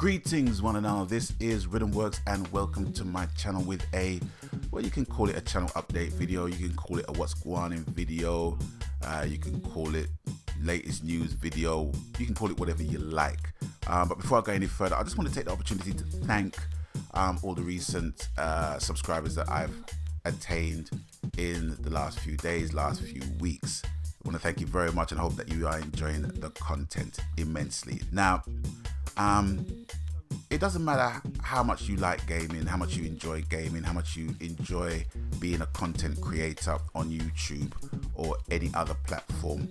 Greetings one and all, this is Rhythmworks and welcome to my channel with a, well, you can call it a channel update video, you can call it a what's going on in video, you can call it latest news video, you can call it whatever you like. But before I go any further, I just want to take the opportunity to thank all the recent subscribers that I've attained in the last few days, last few weeks. I want to thank you very much and hope that you are enjoying the content immensely. Now, it doesn't matter how much you like gaming, how much you enjoy gaming, how much you enjoy being a content creator on YouTube or any other platform.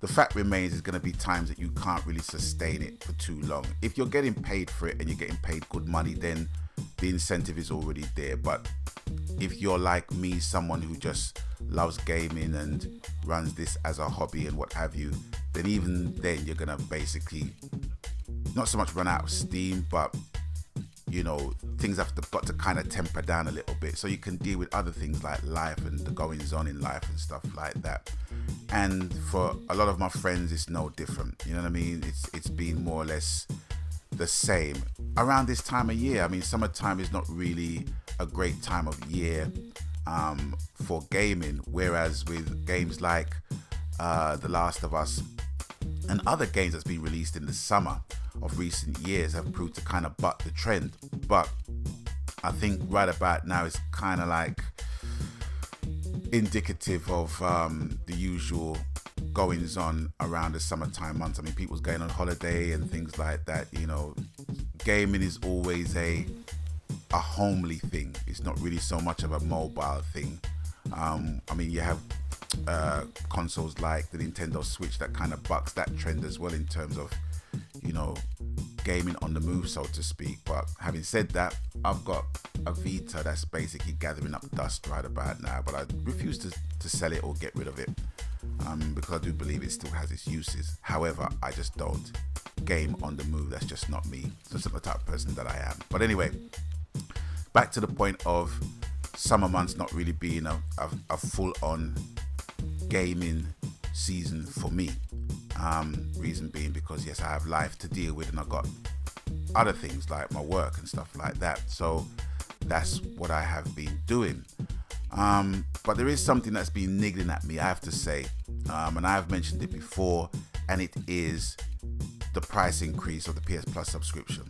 The fact remains there's going to be times that you can't really sustain it for too long. If you're getting paid for it and you're getting paid good money, then the incentive is already there. But if you're like me, someone who just loves gaming and runs this as a hobby and what have you, then even then you're going to basically not so much run out of steam, but you know, things have got to kind of temper down a little bit so you can deal with other things like life and the goings on in life and stuff like that. And for a lot of my friends, it's no different. You know what I mean? It's been more or less the same around this time of year. I mean, summertime is not really a great time of year for gaming, whereas with games like The Last of Us and other games that's been released in the summer of recent years have proved to kind of buck the trend. But I think right about now it's kind of like indicative of the usual goings on around the summertime months. I mean, people's going on holiday and things like that. You know, gaming is always a homely thing. It's not really so much of a mobile thing. I mean, you have consoles like the Nintendo Switch that kind of bucks that trend as well in terms of, you know, gaming on the move, so to speak. But having said that, I've got a Vita that's basically gathering up dust right about now, but I refuse to sell it or get rid of it because I do believe it still has its uses. However, I just don't game on the move. That's just not me. That's not the type of person that I am. But anyway, back to the point of summer months not really being a full-on gaming season for me. Reason being because yes, I have life to deal with and I've got other things like my work and stuff like that. So that's what I have been doing. But there is something that's been niggling at me, I have to say, and I have mentioned it before, and it is the price increase of the PS Plus subscription.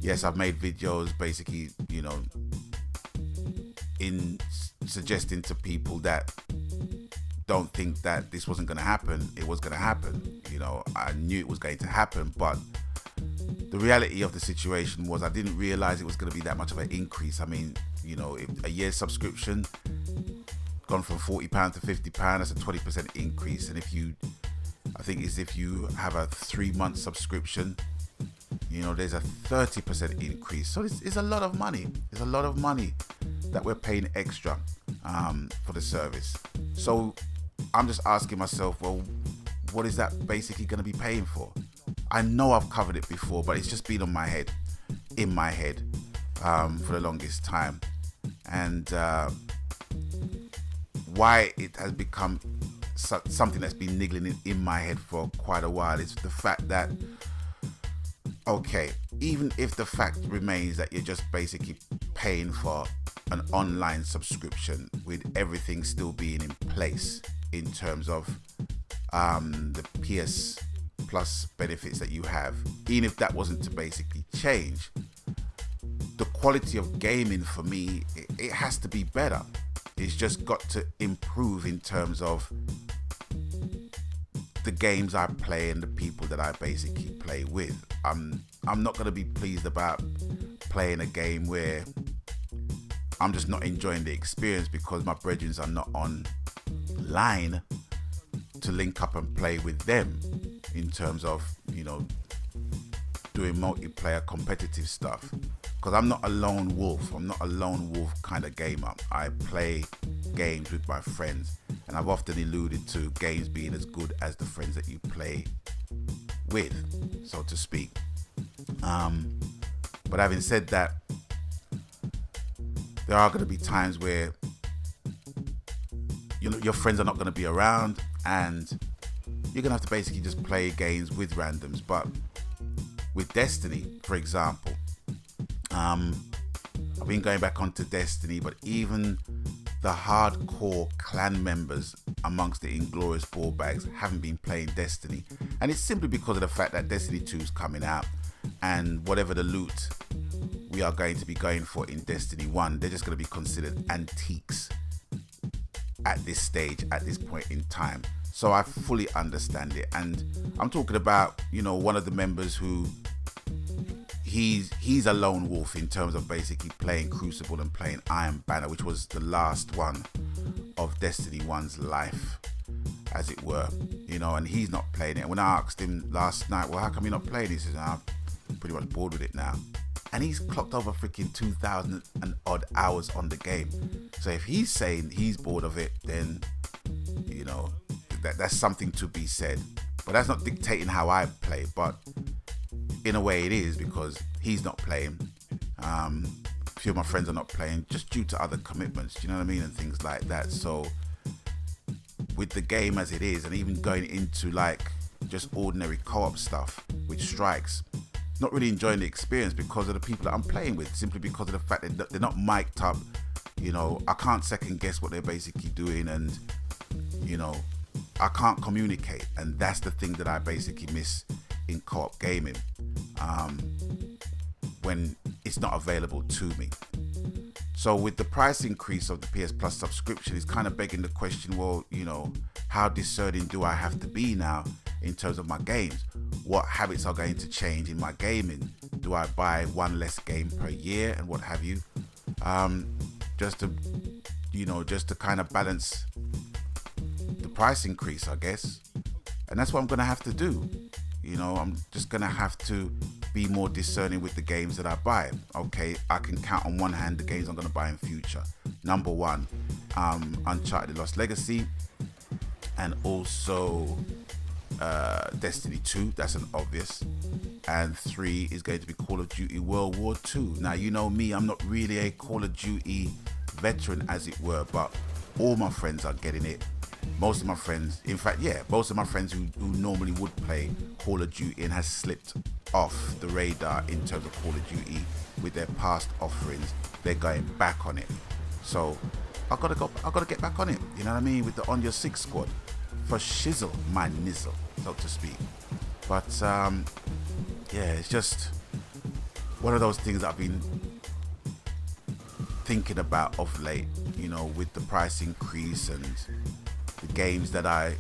Yes, I've made videos basically, you know, in suggesting to people that don't think that this wasn't going to happen. It was going to happen. You know, I knew it was going to happen, but the reality of the situation was I didn't realize it was going to be that much of an increase. I mean, you know, if a year's subscription gone from £40 to £50, that's a 20% increase. And if you, I think it's if you have a 3-month subscription, you know, there's a 30% increase. So it's a lot of money. It's a lot of money that we're paying extra for the service. So I'm just asking myself, well, what is that basically going to be paying for? I know I've covered it before, but it's just been in my head for the longest time. And why it has become something that's been niggling in my head for quite a while is the fact that, okay, even if the fact remains that you're just basically paying for an online subscription with everything still being in place in terms of the PS Plus benefits that you have, even if that wasn't to basically change, the quality of gaming for me, it has to be better. It's just got to improve in terms of the games I play and the people that I basically play with. I'm not going to be pleased about playing a game where I'm just not enjoying the experience because my brethren are not online to link up and play with them in terms of, you know, doing multiplayer competitive stuff. Because I'm not a lone wolf. I'm not a lone wolf kind of gamer. I play games with my friends, and I've often alluded to games being as good as the friends that you play with, so to speak. But having said that, there are going to be times where, you know, your friends are not going to be around and you're going to have to basically just play games with randoms. But with Destiny, for example. I've been going back onto Destiny, but even the hardcore clan members amongst the Inglorious Ballbags haven't been playing Destiny. And it's simply because of the fact that Destiny 2 is coming out, and whatever the loot we are going to be going for in Destiny 1, they're just going to be considered antiques at this stage, at this point in time. So I fully understand it. And I'm talking about, one of the members who he's a lone wolf in terms of basically playing Crucible and playing Iron Banner, which was the last one of Destiny 1's life, as it were, and he's not playing it. When I asked him last night, well, how come you're not playing? He says, I'm pretty much bored with it now. And he's clocked over freaking 2,000 and odd hours on the game. So if he's saying he's bored of it, then, that's something to be said. But that's not dictating how I play. But in a way it is, because he's not playing. A few of my friends are not playing just due to other commitments, you know what I mean, and things like that. So with the game as it is, and even going into like just ordinary co-op stuff with strikes, not really enjoying the experience because of the people that I'm playing with, simply because of the fact that they're not mic'd up. I can't second guess what they're basically doing, and I can't communicate, and that's the thing that I basically miss in co-op gaming, when it's not available to me. So with the price increase of the PS Plus subscription, it's kind of begging the question, well, how discerning do I have to be now in terms of my games? What habits are going to change in my gaming? Do I buy one less game per year and what have you? Just to kind of balance the price increase, I guess. And that's what I'm going to have to do. I'm just going to have to be more discerning with the games that I buy. Okay, I can count on one hand the games I'm going to buy in future. Number one, Uncharted Lost Legacy, and also Destiny 2, that's an obvious. And 3 is going to be Call of Duty World War 2. Now, you know me, I'm not really a Call of Duty veteran, as it were, but all my friends are getting it. Most of my friends, in fact, most of my friends who normally would play Call of Duty and has slipped off the radar in terms of Call of Duty with their past offerings, they're going back on it. So I gotta get back on it, you know what I mean, with the On Your Six squad for shizzle my nizzle, so to speak. But it's just one of those things that I've been thinking about of late, with the price increase and the games that I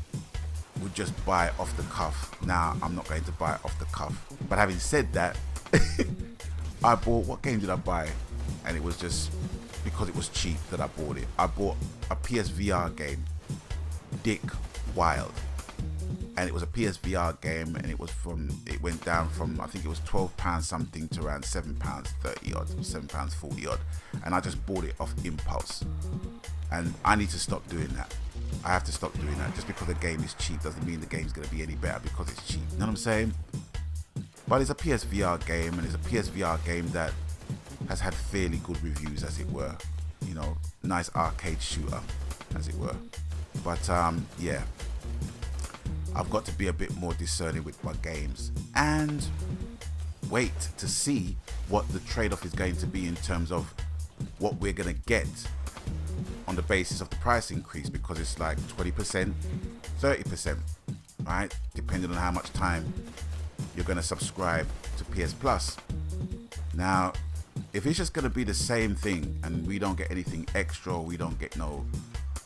would just buy off the cuff. Now I'm not going to buy it off the cuff. But having said that, I bought, what game did I buy? And it was just because it was cheap that I bought it. I bought a PSVR game, Dick Wild. And it was a PSVR game, and it went down from, I think it was £12 something to around £7.30 odd, £7.40 odd. And I just bought it off impulse. And I need to stop doing that. I have to stop doing that. Just because the game is cheap doesn't mean the game's going to be any better because it's cheap. You know what I'm saying? But it's a PSVR game, and it's a PSVR game that has had fairly good reviews, as it were. Nice arcade shooter, as it were. But I've got to be a bit more discerning with my games and wait to see what the trade-off is going to be in terms of what we're going to get on the basis of the price increase, because it's like 20%, 30%, right? Depending on how much time you're going to subscribe to PS Plus. Now, if it's just going to be the same thing and we don't get anything extra, or we don't get no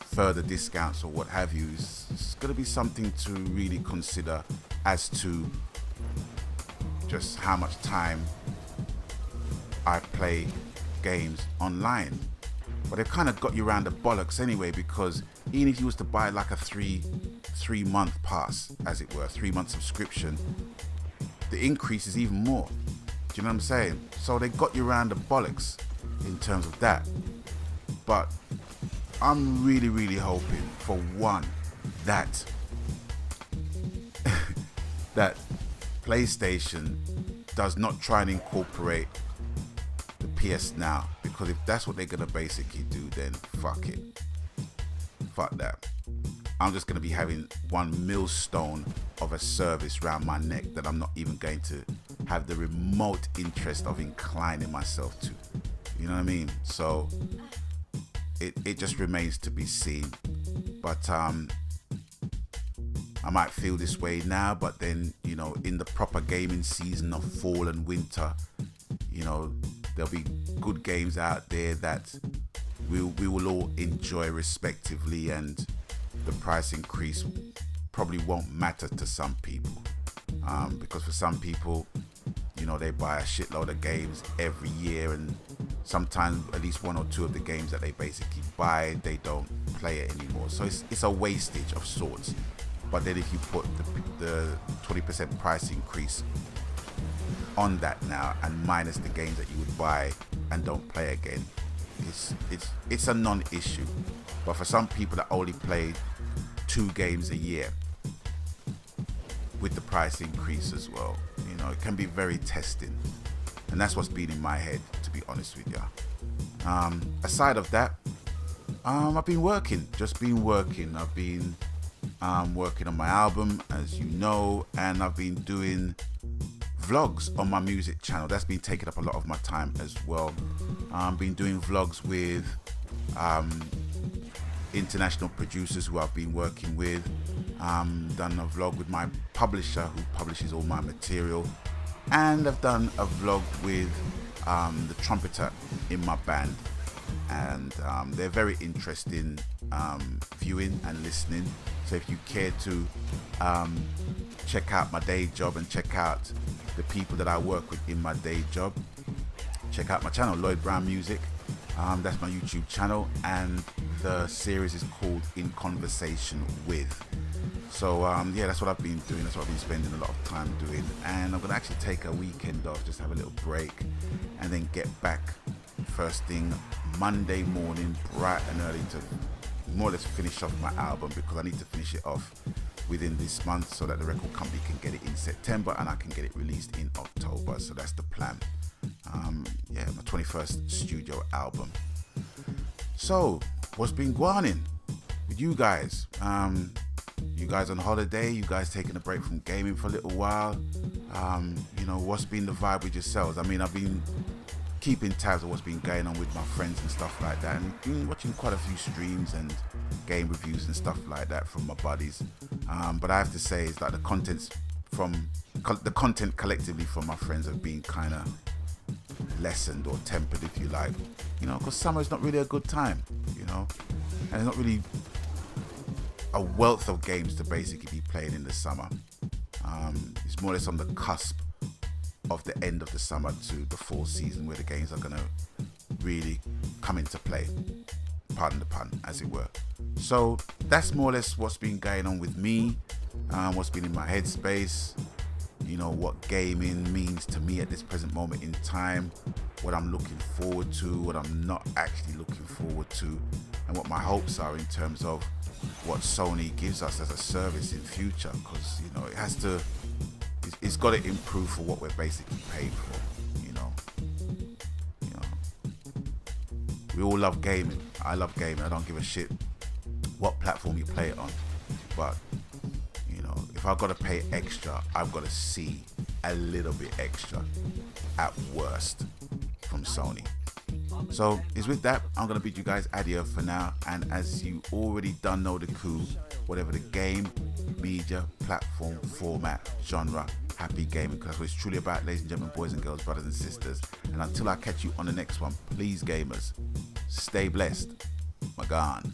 further discounts or what have you, it's going to be something to really consider as to just how much time I play games online. But they've kind of got you around the bollocks anyway, because even if you was to buy like a three month pass, as it were, 3 month subscription, the increase is even more. Do you know what I'm saying? So they got you around the bollocks in terms of that. But I'm really, really hoping, for one, that that PlayStation does not try and incorporate the PS Now, because if that's what they're gonna basically do, then fuck it. Fuck that. I'm just gonna be having one millstone of a service around my neck that I'm not even going to have the remote interest of inclining myself to. You know what I mean? So it just remains to be seen. But I might feel this way now, but then, you know, in the proper gaming season of fall and winter, you know, there'll be good games out there that we will all enjoy respectively, and the price increase probably won't matter to some people, because for some people, you know, they buy a shitload of games every year, and sometimes at least one or two of the games that they basically buy, they don't play it anymore. So it's a wastage of sorts. But then if you put the 20% price increase on that now, and minus the games that you would buy and don't play again, it's a non-issue. But for some people that only play 2 games a year, with the price increase as well, you know, it can be very testing. And that's what's been in my head, to be honest with you. Aside of that, I've been working. I've been working on my album, as you know, and I've been doing vlogs on my music channel. That's been taking up a lot of my time as well. I've been doing vlogs with international producers who I've been working with. Done a vlog with my publisher who publishes all my material, and I've done a vlog with the trumpeter in my band, and they're very interesting viewing and listening. So if you care to check out my day job and check out the people that I work with in my day job, check out my channel, Lloyd Brown Music. That's my YouTube channel, and the series is called In Conversation With. So yeah, that's what I've been doing. That's what I've been spending a lot of time doing, and I'm gonna actually take a weekend off, just have a little break, and then get back first thing Monday morning, bright and early, to more or less finish off my album, because I need to finish it off within this month so that the record company can get it in September and I can get it released in October. So that's the plan. Yeah, my 21st studio album. So what's been going on with you guys? You guys on holiday? You guys taking a break from gaming for a little while? You know, what's been the vibe with yourselves? I mean, I've been keeping tabs of what's been going on with my friends and stuff like that, and been watching quite a few streams and game reviews and stuff like that from my buddies. But I have to say, it's like the content collectively from my friends have been kind of lessened or tempered, if you like, you know, because summer is not really a good time, you know, and there's not really a wealth of games to basically be playing in the summer. It's more or less on the cusp of the end of the summer to the fall season, where the games are going to really come into play, pardon the pun, as it were. So that's more or less what's been going on with me, what's been in my headspace, you know, what gaming means to me at this present moment in time, what I'm looking forward to, what I'm not actually looking forward to, and what my hopes are in terms of what Sony gives us as a service in future, because, you know, it's got to improve for what we're basically paid for, you know. We all love gaming. I love gaming. I don't give a shit what platform you play it on. But, you know, if I've got to pay extra, I've got to see a little bit extra at worst from Sony. So it's with that, I'm going to bid you guys adieu for now. And as you already done know the coup, whatever the game, media, platform, format, genre, happy gaming, because that's what it's truly about, ladies and gentlemen, boys and girls, brothers and sisters. And until I catch you on the next one, please gamers, stay blessed. Magan.